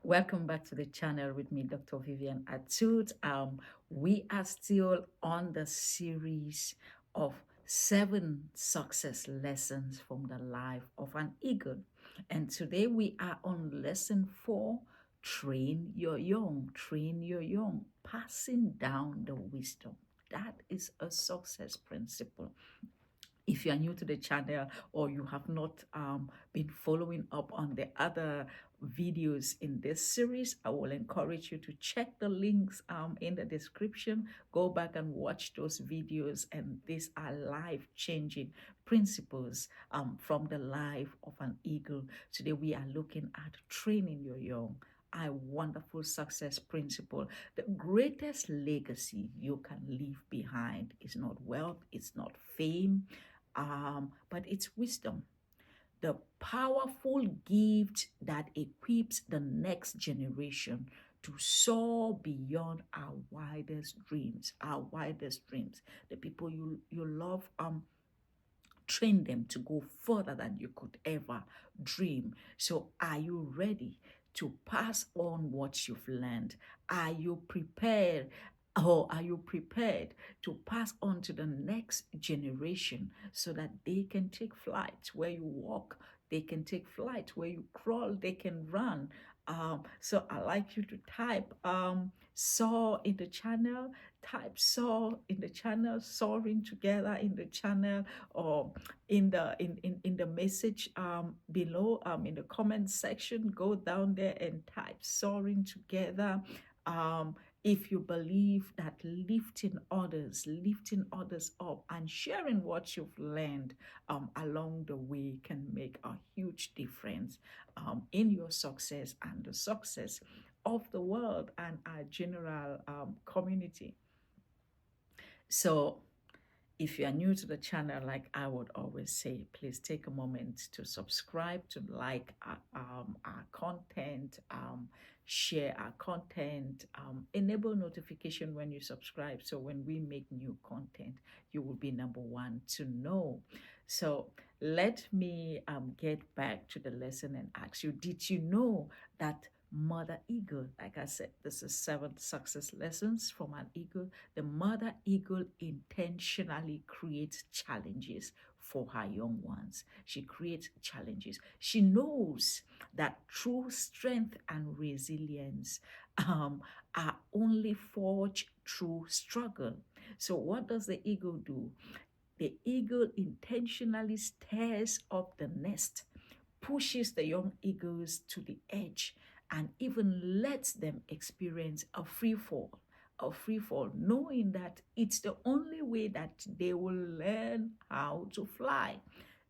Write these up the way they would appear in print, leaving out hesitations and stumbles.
Welcome back to the channel with me, Dr. Vivian Atud. We are still on the series of 7 success lessons from the life of an eagle. And today we are on lesson 4, train your young, passing down the wisdom. That is a success principle. If you are new to the channel or you have not been following up on the other videos in this series, I will encourage you to check the links in the description. Go back and watch those videos, and these are life-changing principles from the life of an eagle. Today we are looking at training your young, a wonderful success principle. The greatest legacy you can leave behind is not wealth, it's not fame, but it's wisdom, the powerful gift that equips the next generation to soar beyond our wildest dreams. The people you love, train them to go further than you could ever dream. So are you ready to pass on what you've learned? Are you prepared? Or are you prepared to pass on to the next generation so that they can take flight? Where you walk, they can take flight. Where you crawl, they can run. So I like you to type soar in the channel, type soar in the channel, soaring together in the channel, or in the message below, in the comment section. Go down there and type soaring together. If you believe that lifting others up and sharing what you've learned along the way can make a huge difference in your success and the success of the world and our general community. So if you are new to the channel, like I would always say, please take a moment to subscribe, to like our content, share our content, enable notification when you subscribe. So when we make new content, you will be number one to know. So let me get back to the lesson and ask you, did you know that mother eagle, like I said, this is 7 success lessons from an eagle. The mother eagle intentionally creates challenges for her young ones. She creates challenges. She knows that true strength and resilience are only forged through struggle. So what does the eagle do? The eagle intentionally stirs up the nest, pushes the young eagles to the edge, and even lets them experience a free fall, knowing that it's the only way that they will learn how to fly,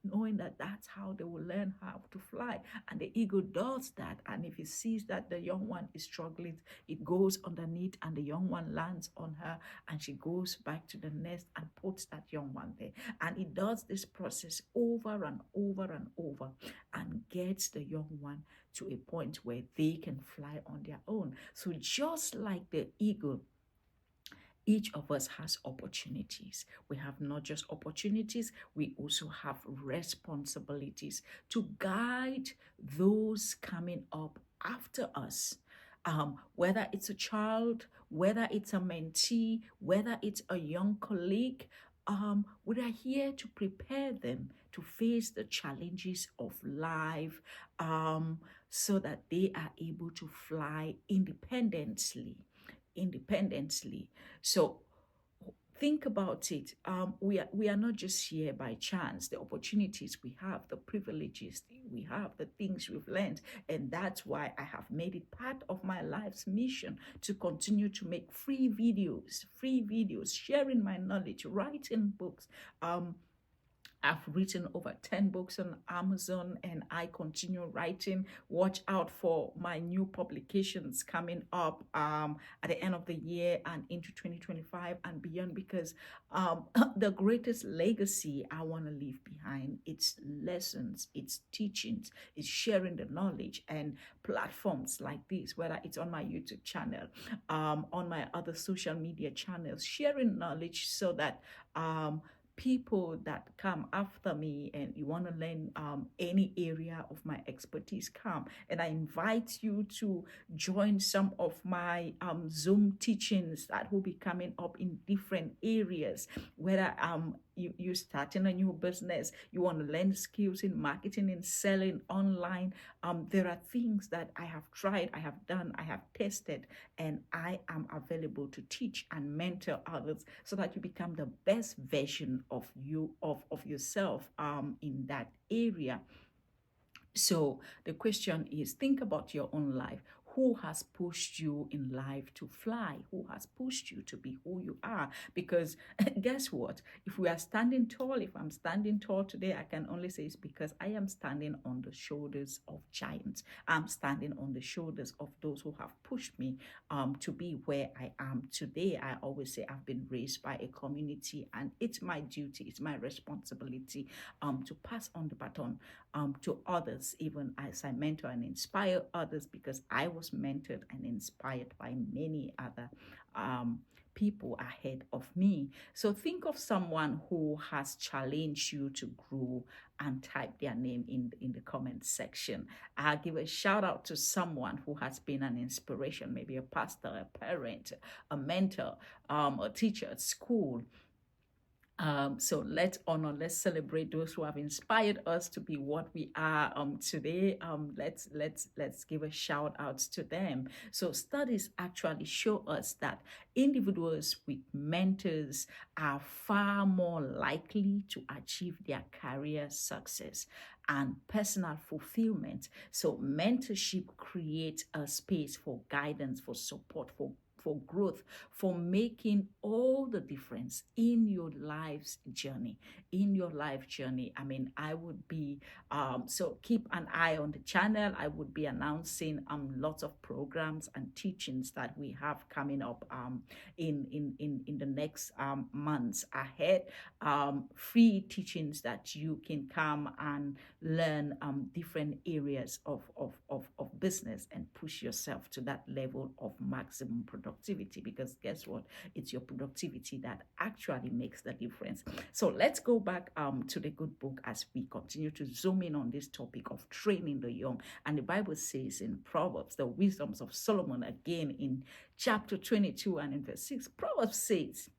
knowing that that's how they will learn how to fly. And the eagle does that. And if it sees that the young one is struggling, it goes underneath and the young one lands on her, and she goes back to the nest and puts that young one there. And it does this process over and over and over and gets the young one to a point where they can fly on their own. So just like the eagle, each of us has opportunities. We have not just opportunities, we also have responsibilities to guide those coming up after us. Whether it's a child, whether it's a mentee, whether it's a young colleague, we are here to prepare them to face the challenges of life, so that they are able to fly independently. So think about it. We are not just here by chance. The opportunities we have, the privileges we have, the things we've learned, and that's why I have made it part of my life's mission to continue to make free videos, sharing my knowledge, writing books. I've written over 10 books on Amazon, and I continue writing. Watch out for my new publications coming up at the end of the year and into 2025 and beyond, because the greatest legacy I want to leave behind, it's lessons, it's teachings, it's sharing the knowledge, and platforms like this, whether it's on my YouTube channel, on my other social media channels, sharing knowledge so that people that come after me and you want to learn any area of my expertise, come. And I invite you to join some of my Zoom teachings that will be coming up in different areas, whether you're starting a new business, you want to learn skills in marketing and selling online. There are things that I have tried, I have done, I have tested, and I am available to teach and mentor others so that you become the best version of you, of yourself in that area. So the question is, think about your own life. Who has pushed you in life to fly? Who has pushed you to be who you are? Because guess what? If we are standing tall, if I'm standing tall today, I can only say it's because I am standing on the shoulders of giants. I'm standing on the shoulders of those who have pushed me to be where I am today. I always say I've been raised by a community, and it's my duty, it's my responsibility to pass on the baton to others, even as I mentor and inspire others, because I was mentored and inspired by many other people ahead of me. So think of someone who has challenged you to grow and type their name in the comment section. I'll give a shout out to someone who has been an inspiration, maybe a pastor, a parent, a mentor, a teacher at school. So let's honor, let's celebrate those who have inspired us to be what we are today. Let's give a shout out to them. So studies actually show us that individuals with mentors are far more likely to achieve their career success and personal fulfillment. So mentorship creates a space for guidance, for support, for growth, for making all the difference in your life's journey. In your life journey, I mean, I would be, so keep an eye on the channel. I would be announcing lots of programs and teachings that we have coming up in the next months ahead. Free teachings that you can come and learn different areas of business and push yourself to that level of maximum productivity, because guess what? It's your productivity that actually makes the difference. So let's go back to the good book as we continue to zoom in on this topic of training the young. And the Bible says in Proverbs, the wisdoms of Solomon, again in chapter 22 and in verse 6, Proverbs says,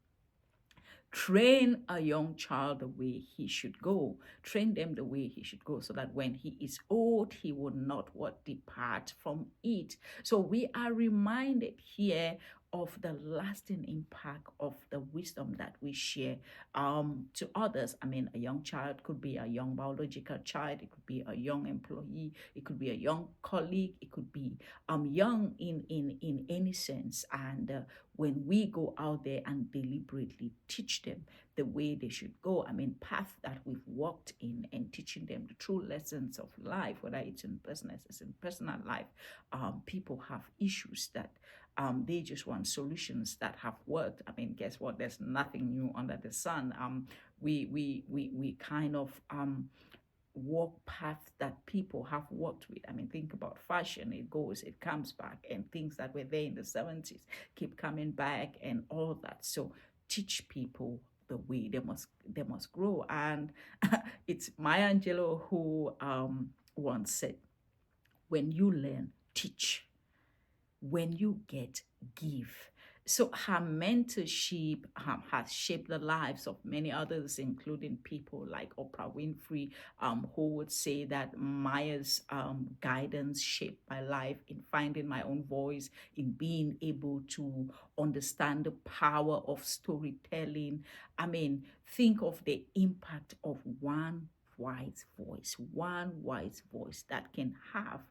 train a young child the way he should go. Train them the way he should go, so that when he is old, he will not depart from it. So we are reminded here of the lasting impact of the wisdom that we share to others. I mean, a young child could be a young biological child, it could be a young employee, it could be a young colleague, it could be young in any sense. And when we go out there and deliberately teach them the way they should go, I mean, path that we've walked in, and teaching them the true lessons of life, whether it's in business, it's in personal life, people have issues that they just want solutions that have worked. I mean, guess what? There's nothing new under the sun. We kind of walk paths that people have worked with. I mean, think about fashion. It goes, it comes back, and things that were there in the 70s keep coming back and all that. So teach people the way they must grow. And it's Maya Angelou who once said, when you learn, teach. When you get, give. So her mentorship has shaped the lives of many others, including people like Oprah Winfrey, who would say that Maya's guidance shaped my life in finding my own voice, in being able to understand the power of storytelling. I mean, think of the impact of one wise voice that can have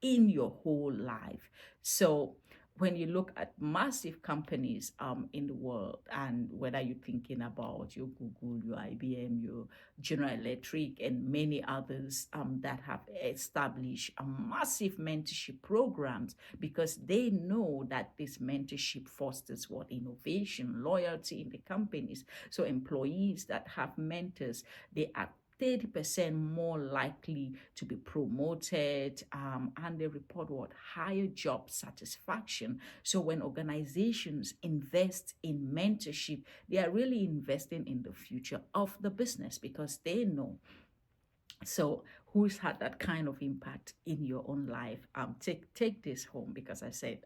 in your whole life. So when you look at massive companies in the world, and whether you're thinking about your Google, your IBM, your General Electric, and many others that have established massive mentorship programs, because they know that this mentorship fosters innovation, loyalty in the companies. So employees that have mentors, they are 30% more likely to be promoted, and they report what higher job satisfaction. So when organizations invest in mentorship, they are really investing in the future of the business because they know. So who's had that kind of impact in your own life? Take this home, because I said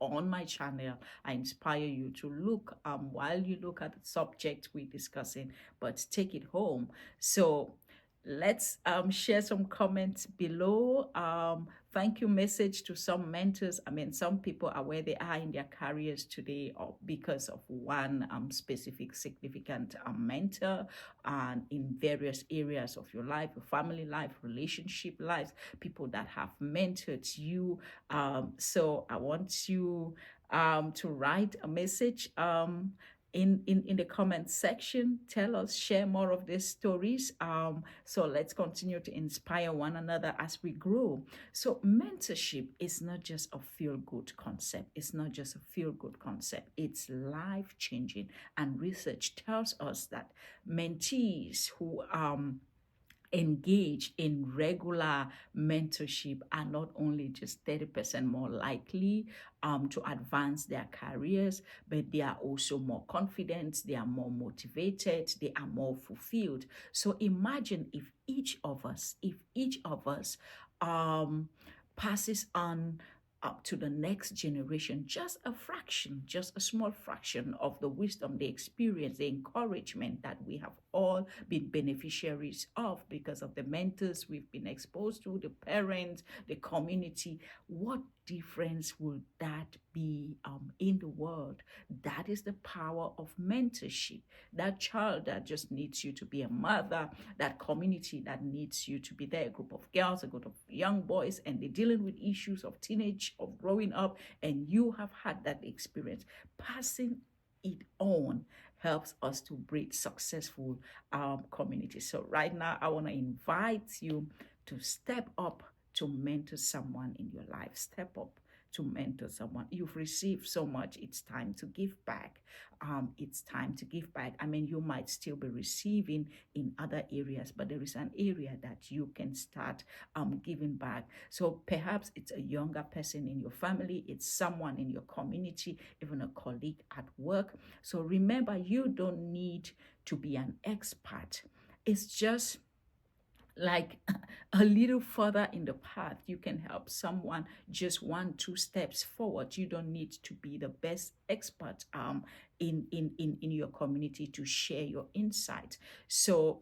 on my channel, I inspire you to look while you look at the subject we're discussing, but take it home. So let's share some comments below. Thank you message to some mentors. I mean, some people are where they are in their careers today or because of one specific significant mentor, and in various areas of your life, your family life, relationship life, people that have mentored you. So I want you to write a message in the comment section. Tell us, share more of these stories. So let's continue to inspire one another as we grow. So mentorship is not just a feel-good concept. It's not just a feel-good concept. It's life-changing. And research tells us that mentees who engage in regular mentorship are not only just 30% more likely to advance their careers, but they are also more confident, they are more motivated, they are more fulfilled. So imagine if each of us passes on up to the next generation, just a fraction, just a small fraction of the wisdom, the experience, the encouragement that we have all been beneficiaries of because of the mentors we've been exposed to, the parents, the community. What difference will that be in the world? That is the power of mentorship. That child that just needs you to be a mother, that community that needs you to be there, a group of girls, a group of young boys, and they're dealing with issues of teenage, of growing up, and you have had that experience. Passing it on helps us to breed successful communities. So right now, I want to invite you to step up to mentor someone in your life. Step up to mentor someone. You've received so much. It's time to give back. It's time to give back. I mean, you might still be receiving in other areas, but there is an area that you can start giving back. So perhaps it's a younger person in your family, it's someone in your community, even a colleague at work. So remember, you don't need to be an expert. It's just like a little further in the path. You can help someone just 1-2 steps forward. You don't need to be the best expert in your community to share your insights. So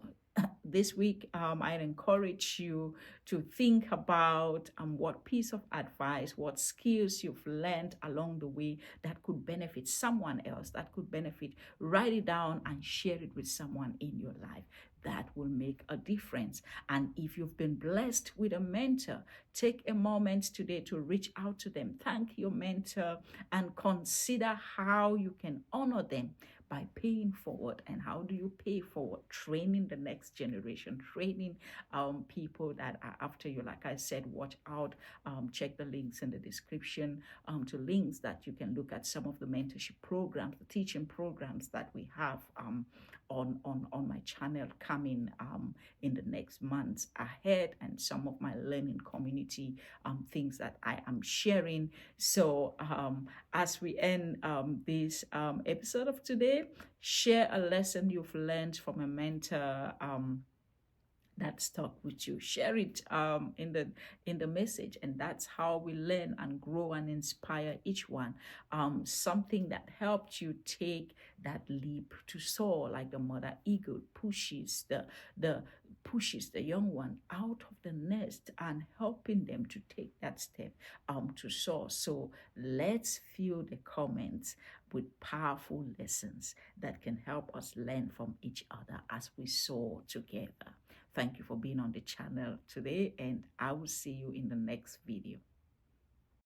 this week, I'd encourage you to think about what piece of advice, what skills you've learned along the way that could benefit someone else, that could benefit. Write it down and share it with someone in your life. That will make a difference. And if you've been blessed with a mentor, take a moment today to reach out to them. Thank your mentor and consider how you can honor them by paying forward. And how do you pay forward? Training the next generation, training people that are after you. Like I said, watch out, check the links in the description to links that you can look at some of the mentorship programs, the teaching programs that we have on my channel coming in the next months ahead, and some of my learning community things that I am sharing. So as we end this episode of today, share a lesson you've learned from a mentor that stuck with you. Share it in the message, and that's how we learn and grow and inspire each one. Something that helped you take that leap to soar, like the mother eagle pushes the young one out of the nest and helping them to take that step to soar. So let's fill the comments with powerful lessons that can help us learn from each other as we soar together. Thank you for being on the channel today, and I will see you in the next video.